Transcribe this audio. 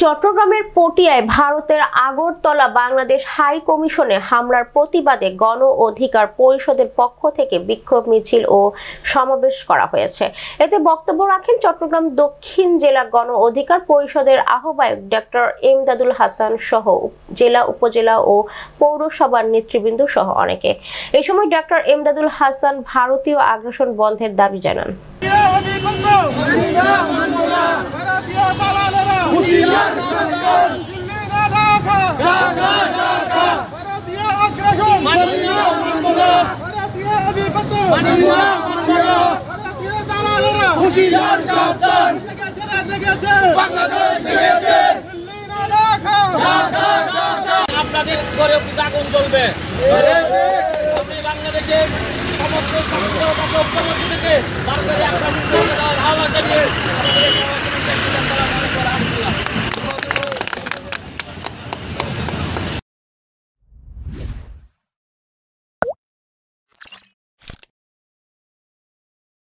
চট্টগ্রামের পটিয়ায় ভারতের আগরতলা বাংলাদেশ হাই কমিশনে হামলার প্রতিবাদে গণ অধিকার পরিষদের পক্ষ থেকে বিক্ষোভ মিছিল ও সমাবেশ করা হয়েছে। এতে বক্তব্য রাখেন চট্টগ্রাম দক্ষিণ জেলা গণ অধিকার পরিষদের আহ্বায়ক ডক্টর এমদাদুল হাসান সহ জেলা, উপজেলা ও পৌরসভার নেতৃবৃন্দ সহ অনেকে। এই সময় ডক্টর এমদাদুল হাসান ভারতীয় আগ্রাসন বন্ধের দাবি জানান। আপনাদের ঘরে আগুন জ্বলবে। আপনি বাংলাদেশের সমস্ত থেকে ভারতের আগ্রাসন